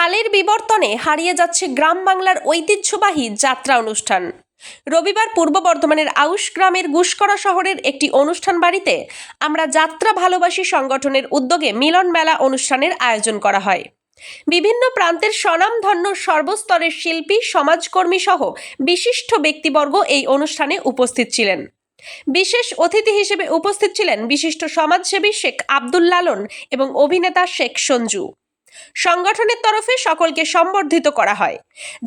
কালের বিবর্তনে হারিয়ে যাচ্ছে গ্রাম বাংলার ঐতিহ্যবাহী যাত্রা অনুষ্ঠান। রবিবার পূর্ব বর্ধমানের আউশ গ্রামের গুসকরা শহরের একটি অনুষ্ঠান বাড়িতে আমরা যাত্রা ভালোবাসী সংগঠনের উদ্যোগে মিলন মেলা অনুষ্ঠানের আয়োজন করা হয়। বিভিন্ন প্রান্তের স্বনামধন্য সর্বস্তরের শিল্পী, সমাজকর্মী সহ বিশিষ্ট ব্যক্তিবর্গ এই অনুষ্ঠানে উপস্থিত ছিলেন। বিশেষ অতিথি হিসেবে উপস্থিত ছিলেন বিশিষ্ট সমাজসেবী শেখ আব্দুল লালন এবং অভিনেতা শেখ সঞ্জু। সংগঠনের তরফে সকলকে সম্বর্ধিত করা হয়।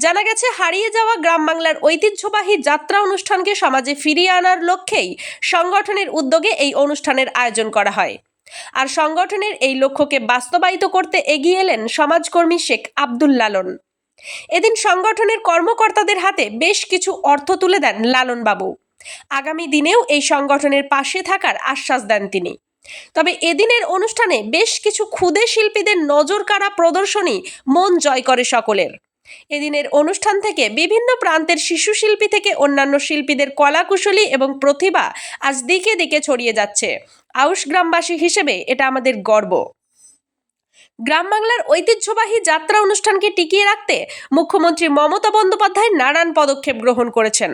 জানা গেছে, হারিয়ে যাওয়া গ্রাম বাংলার ঐতিহ্যবাহী যাত্রা অনুষ্ঠানকে সমাজে ফিরিয়ে আনার লক্ষ্যেই সংগঠনের উদ্যোগে এই অনুষ্ঠানের আয়োজন করা হয়। আর সংগঠনের এই লক্ষ্যকে বাস্তবায়িত করতে এগিয়ে এলেন সমাজকর্মী শেখ আব্দুল লালন। এদিন সংগঠনের কর্মকর্তাদের হাতে বেশ কিছু অর্থ তুলে দেন লালন বাবু। আগামী দিনেও এই সংগঠনের পাশে থাকার আশ্বাস দেন তিনি। তবে এদিনের অনুষ্ঠানে বেশ কিছু ক্ষুদে শিল্পীদের নজর কাড়া প্রদর্শনী মন জয় করে সকলের। এদিনের অনুষ্ঠান থেকে বিভিন্ন প্রান্তের শিশু শিল্পী থেকে অন্যান্য শিল্পীদের কলাকুশলী এবং প্রতিভা আজ দিকে দিকে ছড়িয়ে যাচ্ছে। আউশ গ্রামবাসী হিসেবে এটা আমাদের গর্ব। গ্রাম বাংলার ঐতিহ্যবাহী যাত্রা অনুষ্ঠানকে টিকিয়ে রাখতে মুখ্যমন্ত্রী মমতা বন্দ্যোপাধ্যায় নানান পদক্ষেপ গ্রহণ করেছেন।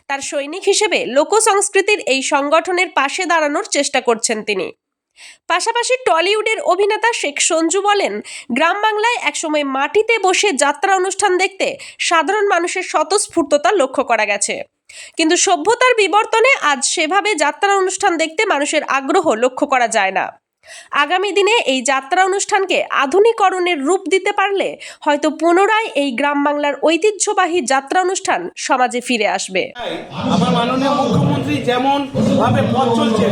তার সৈনিক হিসেবে লোকসংস্কৃতির এই সংগঠনের পাশে দাঁড়ানোর চেষ্টা করছেন তিনি। পাশাপাশি টলিউডের অভিনেতা শেখ সঞ্জু বলেন, গ্রাম বাংলায় একসময় মাটিতে বসে যাত্রা অনুষ্ঠান দেখতে সাধারণ মানুষের স্বতঃস্ফূর্ততা লক্ষ্য করা গেছে, কিন্তু সভ্যতার বিবর্তনে আজ সেভাবে যাত্রা অনুষ্ঠান দেখতে মানুষের আগ্রহ লক্ষ্য করা যায় না। আগামী দিনে এই যাত্রা অনুষ্ঠানকে আধুনিকরণের রূপ দিতে পারলে হয়তো পুনরায় এই গ্রাম বাংলার ঐতিহ্যবাহী যাত্রা অনুষ্ঠান সমাজে ফিরে আসবে। আমার মাননীয় মুখ্যমন্ত্রী যেমন ভাবে পথ চলছে,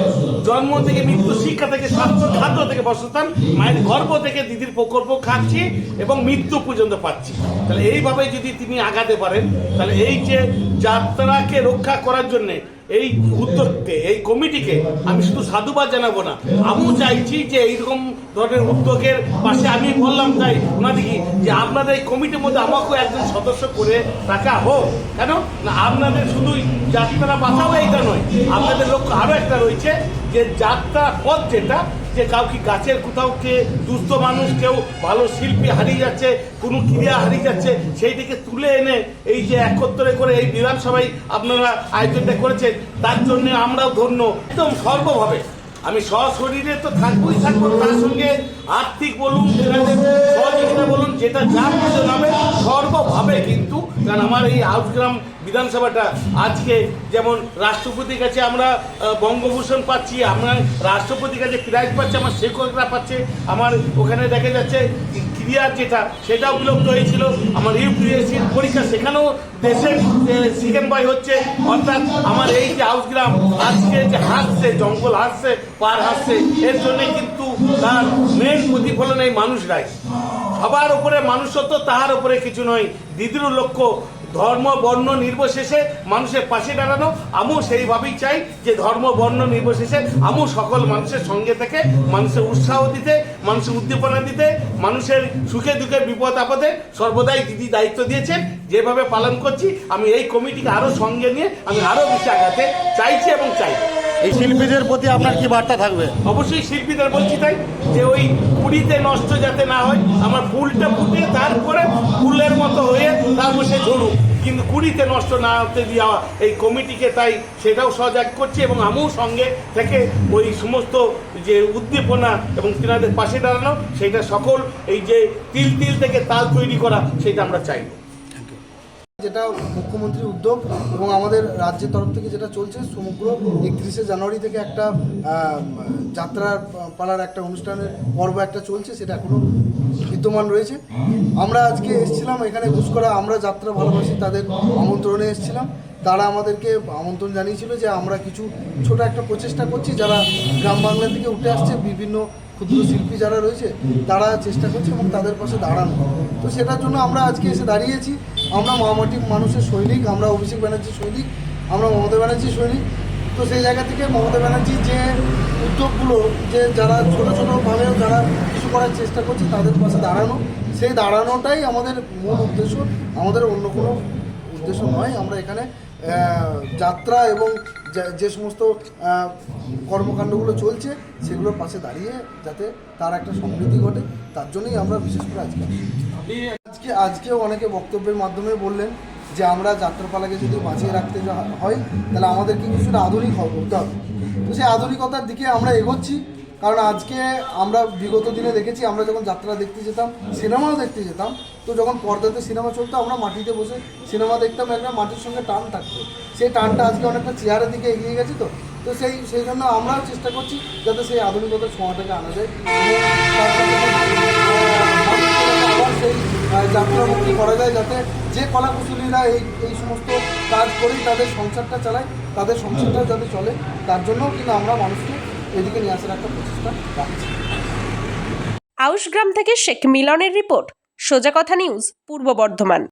জন্ম থেকে মৃত্যু, শিক্ষা থেকে স্বাস্থ্য, খাদ্য থেকে বাসস্থান, মায়ের গর্ভ থেকে দিদির প্রকল্প খাচ্ছি এবং মৃত্যু পর্যন্ত পাচ্ছি। তাহলে এইভাবে যদি তিনি আগাতে পারেন, তাহলে এই যে যাত্রাকে রক্ষা করার জন্যে এই উদ্যোগকে, এই কমিটিকে আমি শুধু সাধুবাদ জানাবো না, আমিও চাইছি যে এইরকম ধরনের উদ্যোগের পাশে আমি বললাম তাই ওনাদিকে যে আপনাদের এই কমিটির মধ্যে আমাকেও একজন সদস্য করে রাখা হোক। কেন না, আপনাদের শুধুই যাত্রা বাঁচাও এইটা নয়, আপনাদের লক্ষ্য আরও একটা রয়েছে যে যাত্রা পথ যেটা, যে কাউকে গাছের কোথাও কে দুস্থ মানুষ, কেউ ভালো শিল্পী হারিয়ে যাচ্ছে, কোনো ক্রিয়া হারিয়ে যাচ্ছে, সেই দিকে তুলে এনে এই যে একত্রে করে এই বিধানসভায় আপনারা আয়োজনটা করেছেন, তার জন্য আমরাও ধন্য। একদম সর্বভাবে আমি সশরীরে তো থাকবোই থাকবো, তার সঙ্গে আর্থিক বলুন, সহযোগিতা বলুন, যেটা যা কিছু নামে সর্বভাবে কিন্তু। কারণ আমার এই আউশগ্রাম বিধানসভাটা আজকে যেমন রাষ্ট্রপতির কাছে আমরা বঙ্গভূষণ পাচ্ছি, আমরা রাষ্ট্রপতির কাছে প্রাইজ পাচ্ছি, আমার শিক্ষকরা পাচ্ছে, আমার ওখানে দেখা যাচ্ছে ক্রিয়ার যেটা সেটাও বিলুপ্ত হয়েছিল, আমার ইউপিএসসির পরীক্ষা সেখানেও দেশের সেকেন্ড বয় হচ্ছে। অর্থাৎ আমার এই যে আউশগ্রাম আজকে যে হাসছে, জঙ্গল হাসছে, পার হাসছে, এর জন্যে কিন্তু তার মেন প্রতিফলন এই মানুষরাই। সবার উপরে মানুষত্ব, তাহার উপরে কিছু নয়। দিদিরও লক্ষ্য ধর্ম বর্ণ নির্বিশেষে মানুষের পাশে দাঁড়ানো। আমিও সেইভাবেই চাই যে ধর্ম বর্ণ নির্বিশেষে আমিও সকল মানুষের সঙ্গে থেকে মানুষের উৎসাহ দিতে, মানুষের উদ্দীপনা দিতে, মানুষের সুখে দুঃখে বিপদ আপদে সর্বদাই দিদি দায়িত্ব দিয়েছেন, যেভাবে পালন করছি। আমি এই কমিটিকে আরও সঙ্গে নিয়ে আমি আরও বেশি আগাতে চাইছি এবং চাই। এই শিল্পীদের প্রতি আপনার কি বার্তা থাকবে? অবশ্যই শিল্পীদের বলছি তাই, যে ওই কুড়িতে নষ্ট যাতে না হয়, আমার ফুলটা ফুটে তারপরে ফুলের মতো হয়ে তারপর সে ঝরুক, কিন্তু কুড়িতে নষ্ট না হতে দেওয়া এই কমিটিকে তাই সেটাও সজাগ করছি। এবং আমিও সঙ্গে থেকে ওই সমস্ত যে উদ্দীপনা এবং তিনাদের পাশে দাঁড়ানো, সেইটা সকল এই যে তিল তিল থেকে তাল তৈরি করা, সেটা আমরা চাই। যেটা মুখ্যমন্ত্রীর উদ্যোগ এবং আমাদের রাজ্যের তরফ থেকে যেটা চলছে, সমগ্র 31শে জানুয়ারি থেকে একটা যাত্রার পালার একটা অনুষ্ঠানের পর্ব একটা চলছে, সেটা এখনও বিদ্যমান রয়েছে। আমরা আজকে এসেছিলাম এখানে গুসকরা আমরা যাত্রা ভালোবাসি তাদের আমন্ত্রণে এসেছিলাম। তারা আমাদেরকে আমন্ত্রণ জানিয়েছিল যে আমরা কিছু ছোট একটা প্রচেষ্টা করছি, যারা গ্রাম বাংলা থেকে উঠে আসছে, বিভিন্ন ক্ষুদ্র শিল্পী যারা রয়েছে তারা চেষ্টা করছে এবং তাদের পাশে দাঁড়ানো। তো সেটার জন্য আমরা আজকে এসে দাঁড়িয়েছি। আমরা মহামাটির মানুষের সৈনিক, আমরা অভিষেক ব্যানার্জির সৈনিক, আমরা মমতা ব্যানার্জির সৈনিক। তো সেই জায়গা থেকে মমতা ব্যানার্জির যে উদ্যোগগুলো, যে যারা ছোটো ছোটোভাবেও যারা কিছু করার চেষ্টা করছে তাদের পাশে দাঁড়ানো, সেই দাঁড়ানোটাই আমাদের মূল উদ্দেশ্য, আমাদের অন্য কোনো উদ্দেশ্য নয়। আমরা এখানে যাত্রা এবং যে সমস্ত কর্মকাণ্ডগুলো চলছে সেগুলোর পাশে দাঁড়িয়ে যাতে তার একটা সমৃদ্ধি ঘটে, তার জন্যই আমরা বিশেষ করে আজকেও অনেকে বক্তব্যের মাধ্যমে বললেন যে আমরা যাত্রাপালাকে যদি বাঁচিয়ে রাখতে হয় তাহলে আমাদেরকে কিছুটা আধুনিক হতে হবে। তো সেই আধুনিকতার দিকে আমরা এগোচ্ছি, কারণ আজকে আমরা বিগত দিনে দেখেছি আমরা যখন যাত্রা দেখতে যেতাম, সিনেমাও দেখতে যেতাম, তো যখন পর্দাতে সিনেমা চলতো আমরা মাটিতে বসে সিনেমা দেখতাম, একটা মাটির সঙ্গে টান থাকতো। সেই টানটা আজকে অনেকটা চেয়ারের দিকে এগিয়ে গেছে। তো সেই জন্য আমরাও চেষ্টা করছি যাতে সেই আধুনিকতার ছোঁয়াটাকে আনা যায় এবং সেই যাত্রামুক্তি করা যায়, যাতে যে কলাকুশলীরা এই সমস্ত কাজ করেই তাদের সংসারটা চালায়, তাদের সংসারটা যাতে চলে, তার জন্য কিন্তু আমরা মানুষকে এদিকে নিয়ে আসার একটা প্রচেষ্টা রাখছি। আউশ গ্রাম থেকে শেখ মিলনের রিপোর্ট, সোজা কথা নিউজ, পূর্ব বর্ধমান।